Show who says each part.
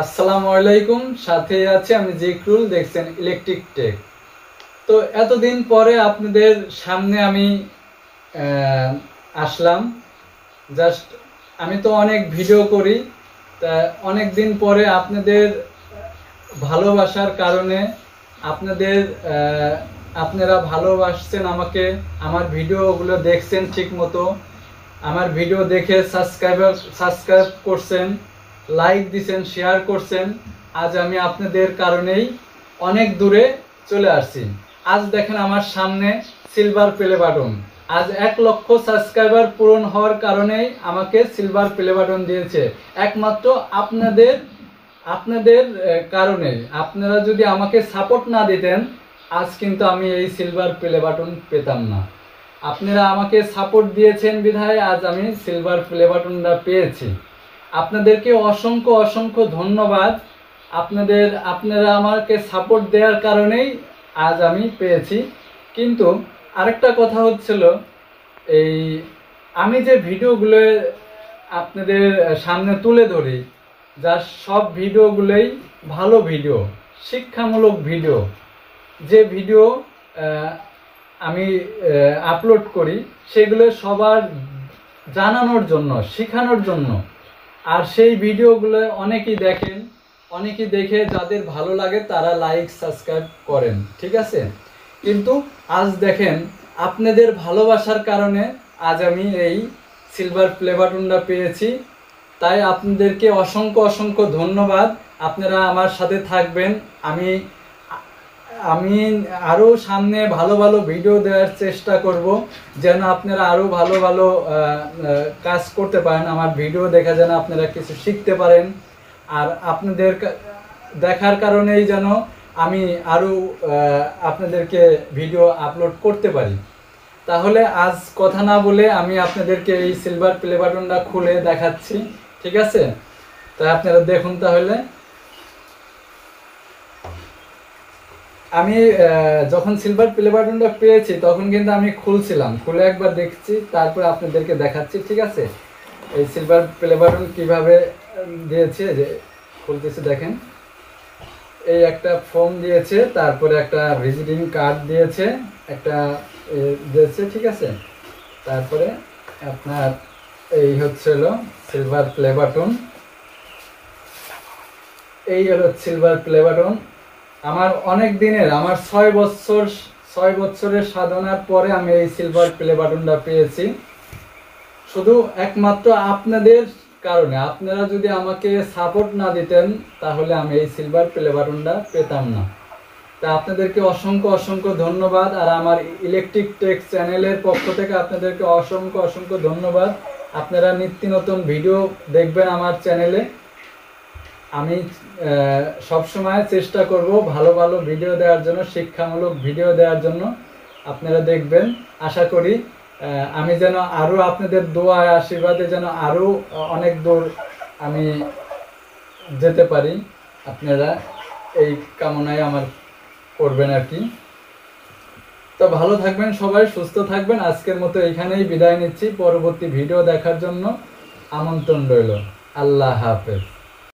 Speaker 1: আসসালামু আলাইকুম, সাথে আছে আমি জিকরুল, দেখছেন ইলেকট্রিক টেক। তো এতদিন পরে আপনাদের সামনে আমি আসলাম। জাস্ট আমি তো অনেক ভিডিও করি, তা অনেক দিন পরে আপনাদের ভালোবাসার কারণে আপনারা ভালোবাসছেন আমাকে, আমার ভিডিওগুলো দেখছেন ঠিক মতো, আমার ভিডিও দেখে সাবস্ক্রাইব করছেন, লাইক দিছেন, শেয়ার করছেন। আজ আমি আপনাদের কারণেই অনেক দূরে চলে আসছি। আজ দেখেন আমার সামনে সিলভার প্লে বাটন। আজ 1 লক্ষ সাবস্ক্রাইবার পূরণ হওয়ার কারণেই আমাকে সিলভার প্লে বাটন দিয়েছে, একমাত্র আপনাদের কারণে। আপনারা যদি আমাকে সাপোর্ট না দিতেন, আজ কিন্তু আমি এই সিলভার প্লে বাটন পেতাম না। আপনারা আমাকে সাপোর্ট দিয়েছেন বিধায় আজ আমি সিলভার প্লে বাটনটা পেয়েছি। আপনাদেরকে অসংখ্য অসংখ্য ধন্যবাদ। আপনারা আমাকে সাপোর্ট দেওয়ার কারণেই আজ আমি পেয়েছি। কিন্তু আরেকটা কথা হচ্ছিল, এই আমি যে ভিডিওগুলো আপনাদের সামনে তুলে ধরি, যার সব ভিডিওগুলোই ভালো ভিডিও, শিক্ষামূলক ভিডিও। যে ভিডিও আমি আপলোড করি সেগুলো সবার জানানোর জন্য, শেখানোর জন্য। আর সেই ভিডিওগুলো অনেকেই দেখেন, অনেকেই দেখে যাদের ভালো লাগে তারা লাইক সাবস্ক্রাইব করেন, ঠিক আছে। কিন্তু আজ দেখেন আপনাদের ভালোবাসার কারণে আজ আমি এই সিলভার প্লে বাটনটা পেয়েছি। তাই আপনাদেরকে অসংখ্য অসংখ্য ধন্যবাদ। আপনারা আমার সাথে থাকবেন। আমি আরও সামনে ভালো ভালো ভিডিও দেওয়ার চেষ্টা করব, যেন আপনারা আরও ভালো ভালো কাজ করতে পারেন। আমার ভিডিও দেখা যেন আপনারা কিছু শিখতে পারেন। আর আপনাদের দেখার কারণেই যেন আমি আরও আপনাদেরকে ভিডিও আপলোড করতে পারি। তাহলে আজ কথা না বলে আমি আপনাদেরকে এই সিলভার প্লে বাটনটা খুলে দেখাচ্ছি, ঠিক আছে। তাই আপনারা দেখুন। তাহলে আমি যখন সিলভার প্লে বাটনটা পেয়েছি তখন কিন্তু আমি খুলছিলাম, খুলে একবার দেখছি, তারপরে আপনাদেরকে দেখাচ্ছি, ঠিক আছে। এই সিলভার প্লে বাটন কিভাবে দিয়েছে, যে খুলতেছি দেখেন। এই একটা ফর্ম দিয়েছে, তারপরে একটা ভিজিটিং কার্ড দিয়েছে, দিয়েছে, ঠিক আছে। তারপরে আপনার এই হচ্ছিল সিলভার প্লে বাটন। এই হলো সিলভার প্লে বাটন। আমার অনেক দিনের, আমার 6 বছরের সাধনার পরে আমি এই সিলভার প্লে বাটনটা পেয়েছি, শুধু একমাত্র আপনাদের কারণে। আপনারা যদি আমাকে সাপোর্ট না দিতেন তাহলে আমি এই সিলভার প্লে বাটনটা পেতাম না। তা আপনাদেরকে অসংখ্য অসংখ্য ধন্যবাদ। আর আমার ইলেকট্রিক টেক চ্যানেলের পক্ষ থেকে আপনাদেরকে অসংখ্য অসংখ্য ধন্যবাদ। আপনারা নিত্য নতুন ভিডিও দেখবেন আমার চ্যানেলে। আমি সবসময় চেষ্টা করব ভালো ভালো ভিডিও দেওয়ার জন্য, শিক্ষামূলক ভিডিও দেওয়ার জন্য। আপনারা দেখবেন, আশা করি আমি যেন আরও আপনাদের দোয়া আশীর্বাদে যেন আরও অনেক দূর আমি যেতে পারি। আপনারা এই কামনায় আমার করবেন আর কি। তো ভালো থাকবেন সবাই, সুস্থ থাকবেন। আজকের মতো এখানেই বিদায় নিচ্ছি। পরবর্তী ভিডিও দেখার জন্য আমন্ত্রণ রইল। আল্লাহ হাফেজ।